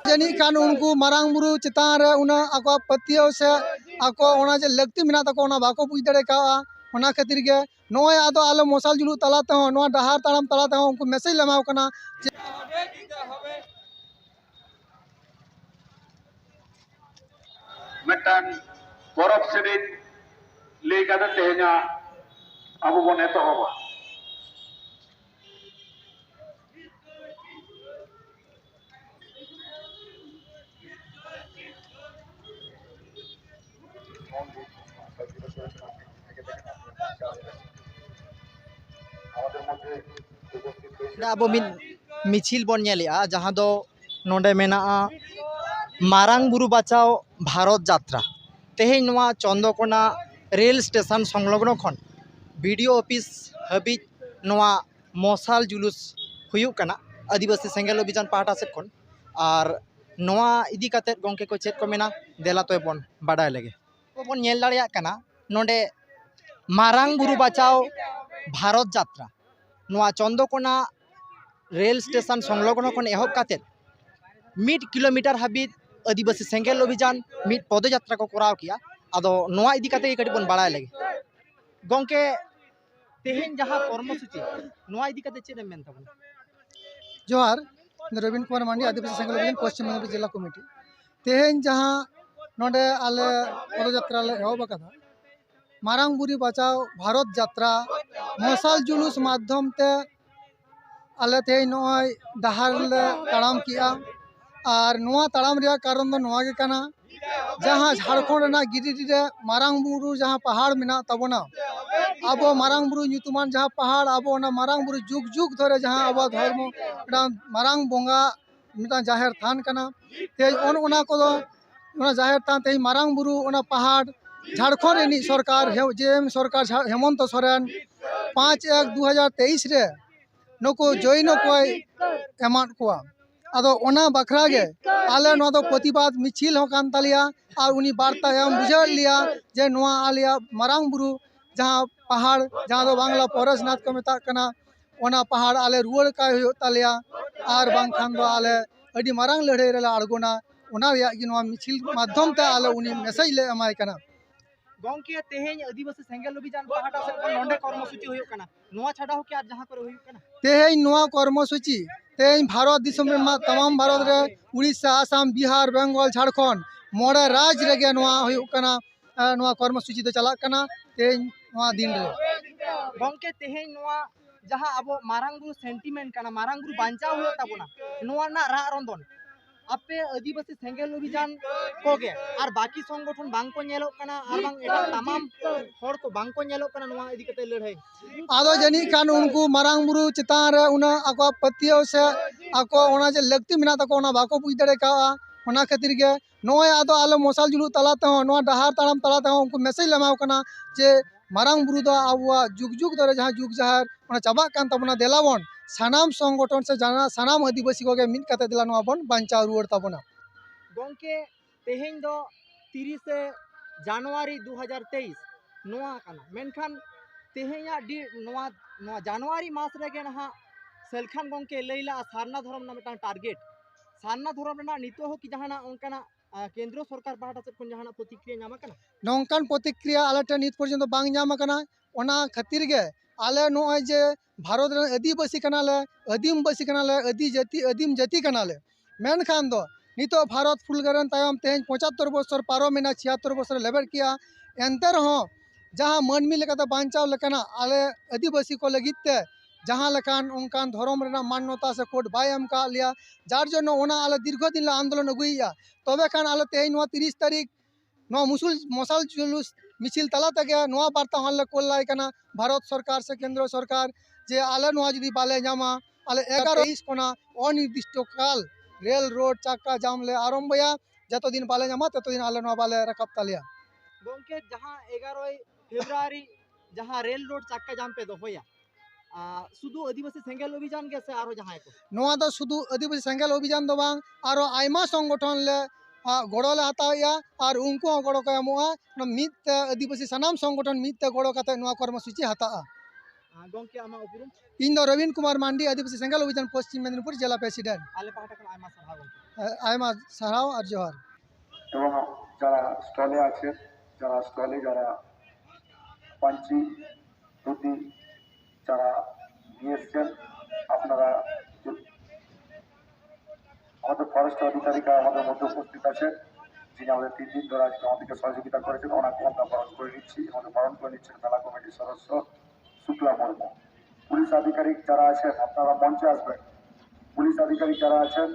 जानी खान उनको मारांग बुरु चितान रे उना आको पतियो से आको ओना जे लगती मिना तको ओना बाको बुझ दड़े का ओना खातिर के नोय आदो आलो मोसाल जुलु तलाते हो नोआ डहार ताड़ाम तलाते हो उनको मैसेज लमाव कना मिटान बरफ सेरिन ले कादा तेहना अबो बने तो होबा अब मिছিল बन जहाँ दो नोडे मेना मारांग बुरु बाचाओ भारत यात्रा तेहेन नोआ चंद्रकोना रेल स्टेशन संलग्न खन बीडीओ ऑफिस हाबी नोआ मशाल जुलूस हुयुक कना आदिवासी सेंगेल अभियान पाहटा सेट खन और नोआ इदी काते गंके को चेक को मेना देला तो बन बाडाय लगे बन नेल दाड़िया कना नोडे मारांग बुरु बाचाओ भारत यात्रा नोआ चंद्रकोना रेल स्टेशन संलग्न खन एहब काते 1 किलोमीटर हाबी आदिवासी सेंगेल अभियान मिट पदयात्रा को कराव किया आदो नोआ इदी काते कटी बन बाडाय लगे गंके तेहेन जहाँ कर्मसूची नोआ इदी काते चेदम मेन तबन जोहार रवीन कुमार मांडी आदिवासी सेंगेल अभियान पश्चिम मेदिनीपुर जिला कमिटी तेहेन जहाँ नोडे आले पदयात्रा ले एहब कदा मारांग बुरु बचाओ भारत यात्रा मशाल जुलूस माध्यम ते आले तेहेन नोय डहार ले ताड़ाम किया और नोआ ताड़ाम रे कारण दो नोआ गे कना जहाँ झारखंड ना गिरिडीह रे मारांग बुरु जहाँ पहाड़ मेना तबना अब मारांग बुरु ᱧᱩᱛᱩᱢᱟᱱ जहाँ पहाड़ अब ओना मारांग बुरु जुग जुग धरे जहाँ अब धर्म मारांग बोंगा मिटा जाहेर थान कना ते ओना को ओना जाहेर थान ते मारांग बुरु ओना पहाड़ झारखंड रेनी सरकार जेएम सरकार हेमंत सोरेन 5/1/2023 रे नको जॉइन कोय एमात कोआ आदो ओना बखरा गे आले नो दो प्रतिबाद मिছিল हो कान तालिया और उनी वार्ता एम बुझा लिया जे नोआ आलिया मारांग बुरु जहाँ पहाड़ जहाँ दो बांग्ला पौरसनाथ को मेता कना ओना पहाड़ आले रुआड़ का हो तालिया और बांखान दो आले अडी मारांग लड़ाई रे अड़गोना ओना रिया कि नोआ मिছিল माध्यम ते आले उनी मैसेज ले एमाय कना गंके तेहेन आदिवासी सेंगेल अभियान पाहटा से नोंडे कर्मसूची हुयुक कना नोआ छाड़ा हो के जहाँ करे हुयुक कना तेहेन नोआ कर्मसूची तेहेन भारत दिसम रे तमाम भारत रे उड़ीसा आसाम बिहार बेंगल झारखंड मोड़े राज्य रे नोआ हुयुक कना नोआ कर्मसूची तो चला कना तेहेन नोआ दिन रे गंके तेहेन नोआ जहाँ अब मारांग बुरु सेंटिमेंट कना मारांग बुरु बांचाव हुयुक ताबोना नोआ ना रा रंदन आपे आदिवासी सेंगेल अभियान कोगे और बाकी संगठन बांग को नेलो कना और बांग एटा तमाम हर को बांग को नेलो कना नोआ इदी कते लड़ाई आदो जनी खान उनको मारांग बुरु चितान रे उना आको पतियो से आको ओना जे लगती मिना तको ओना बाको बुझ दड़े का ओना खातिर के नोय आदो आलो मशाल जुलु तलाते हो नोआ डहार ताड़ाम तलाते हो उनको मैसेज लमाव कना जे मारांग बुरु दो आबुआ जुग जुग धरे जहाँ जुग जहार ओना चाबा कान तबना देलाबन सानाम संगठन से जाना सानाम आदिवासी को मिट काते दिला नोआ बन बांचाव रुआड़ ताबना गंके तेहेन दो 30 जनवरी 2023 नोआ कना मेनखान तेहेया डी नोआ नोआ जनवरी मास रेगे ना सेलखान गंके लैला सारना धर्म ना मिटा टारगेट सारना धर्म ना नितो हो कि जहाना उनकाना केंद्र सरकार पाहटा से कोन जहाना प्रतिक्रिया नामा कना नौकान प्रतिक्रिया आले टे नित पर्यंत बांग नाम कना ओना खातिर गे आले नोय जे भारत रे आदिवासी कनाले आदिमवासी कनाले आदिम जाति कनाले मेनखान दो नितो भारत फुलगरन तायम तेहेन 75 बछर पारो मेना 76 बछर लेबर किया एंते रहो जहाँ मानमी लेकाते बांचाव लेकाना आले आदिवासी को लगिते जहाँ लेकान उनकान धर्म रेना मान्यता से कोड बाय एम का लिया जार जनो ओना आले दीर्घ दिन आंदोलन अगुइया तबे खान आले तेहेन 30 तारीख नो मशाल जुलूस मिছিল तला तक नोआ वार्ता हल्ले कोल्लाई कना भारत सरकार से केंद्र सरकार जे आले नोआ जदी बाले जामा आले 11 कोना अनिर्दिष्ट काल रेल रोड चाक्का जाम ले आरंभया जतो दिन बाले जामा ततो दिन आले नोआ बाले रकब तालिया गंके जहाँ 11 फेब्रुआरी जहाँ रेल रोड चाक्का जाम पे दोहोया सुदु आदिवासी सेंगेल अभियान के से आरो जहाँ को नोआ दो सुदु आदिवासी सेंगेल अभियान दो बांग आरो आयमा संगठन ले गड़ो ले हतावेया और उनको हूँ गड़ो को एमोगा मिदते आदिवासी सानाम संगठन मिदते गड़ो काते नोआ कर्मसूची हताआ गंके आमा उपरुम इन दो रवीन कुमार मांडी आदिवासी सेंगल अभियान पश्चिम मेदिनीपुर जिला प्रेसिडेंट आले पाहटा खन आयमा सारहाव गंके आयमा साराव और जोहार এবং যারা স্টলে আছেন যারা স্টলে যারা পাঞ্চি ধুতি যারা নিয়ে এসছেন আপনারা আমাদের ফরেস্ট আধিকারিকা আমাদের মধ্যে উপস্থিত আছেন যিনি আমাদের 3 দিন ধরে আজকে আমাদেরকে সহযোগিতা করেছেন ওনাকে আমরা বরণ করে নিচ্ছি আমাদের বরণ করে নিচ্ছেন মেলা কমিটির সদস্য শুক্লা মুর্মু পুলিশ আধিকারিক যারা আছেন আপনারা মঞ্চে আসবেন পুলিশ আধিকারিক যারা আছেন